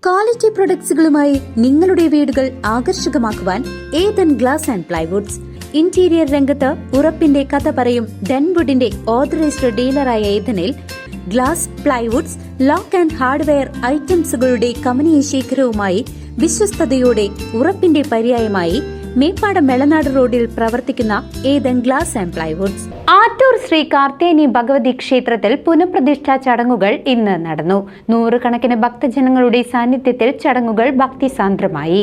Quality പ്രൊഡക്ട്സുകളുമായി നിങ്ങളുടെ വീടുകൾ ആകർഷകമാക്കുവാൻ Ethan glass and plywoods. Interior രംഗത്ത് ഉറപ്പിന്റെ കഥ പറയും ഡെൻവുഡിന്റെ ഓതറൈസ്ഡ് ഡീലറായ ഏതനിൽ glass, plywoods, lock and hardware ഐറ്റംസുകളുടെ കമനീയ ശേഖരവുമായി വിശ്വസ്തയോടെ ഉറപ്പിന്റെ പര്യായമായി മേപ്പാടം മെളനാട് റോഡിൽ പ്രവർത്തിക്കുന്ന Ethan glass and plywoods. Attoor Sree Karthyani Bhagavathi ക്ഷേത്രത്തിൽ പുനഃപ്രതിഷ്ഠാ ചടങ്ങുകൾ ഇന്ന് നടന്നു. നൂറുകണക്കിന് ഭക്തജനങ്ങളുടെ സാന്നിധ്യത്തിൽ ചടങ്ങുകൾ ഭക്തിസാന്ദ്രമായി.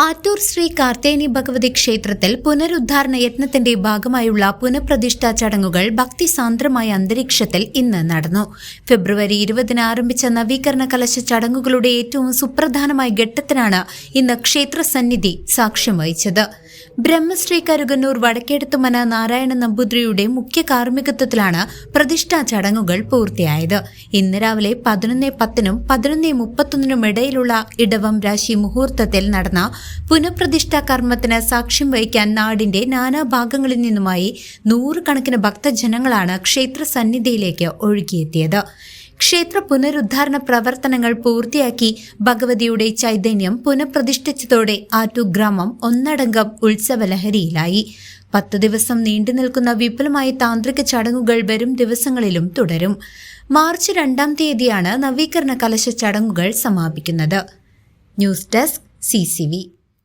ആറ്റൂർ ശ്രീ കാർത്തേനി ഭഗവതി ക്ഷേത്രത്തിൽ പുനരുദ്ധാരണ യത്നത്തിന്റെ ഭാഗമായുള്ള പുനഃപ്രതിഷ്ഠാ ചടങ്ങുകൾ ഭക്തിസാന്ദ്രമായ അന്തരീക്ഷത്തിൽ ഇന്ന് നടന്നു. ഫെബ്രുവരി 20 ആരംഭിച്ച നവീകരണ കലശ ചടങ്ങുകളുടെ ഏറ്റവും സുപ്രധാനമായ ഘട്ടത്തിനാണ് ഇന്ന് ക്ഷേത്രസന്നിധി സാക്ഷ്യം വഹിച്ചത്. ബ്രഹ്മശ്രീ കരുകന്നൂർ വടക്കേടത്തുമന നാരായണ നമ്പൂതിരിയുടെ മുഖ്യ കാർമ്മികത്വത്തിലാണ് പ്രതിഷ്ഠാ ചടങ്ങുകൾ പൂർത്തിയായത്. ഇന്ന് രാവിലെ 11:10 11:31 ഇടയിലുള്ള ഇടവം രാശി മുഹൂർത്തത്തിൽ നടന്ന പുനഃപ്രതിഷ്ഠാ കർമ്മത്തിന് സാക്ഷ്യം വഹിക്കാൻ നാടിന്റെ നാനാഭാഗങ്ങളിൽ നിന്നുമായി നൂറുകണക്കിന് ഭക്തജനങ്ങളാണ് ക്ഷേത്ര സന്നിധിയിലേക്ക് ഒഴുകിയെത്തിയത്. ക്ഷേത്ര പുനരുദ്ധാരണ പ്രവർത്തനങ്ങൾ പൂർത്തിയാക്കി ഭഗവതിയുടെ ചൈതന്യം പുനഃപ്രതിഷ്ഠിച്ചതോടെ ആറ്റൂർ ഗ്രാമം ഒന്നടങ്കം ഉത്സവലഹരിയിലായി. 10 ദിവസം നീണ്ടുനിൽക്കുന്ന വിപുലമായ താന്ത്രിക ചടങ്ങുകൾ വരും ദിവസങ്ങളിലും തുടരും. മാർച്ച് 2 തീയതിയാണ് നവീകരണ കലശ ചടങ്ങുകൾ സമാപിക്കുന്നത്. News desk CCV.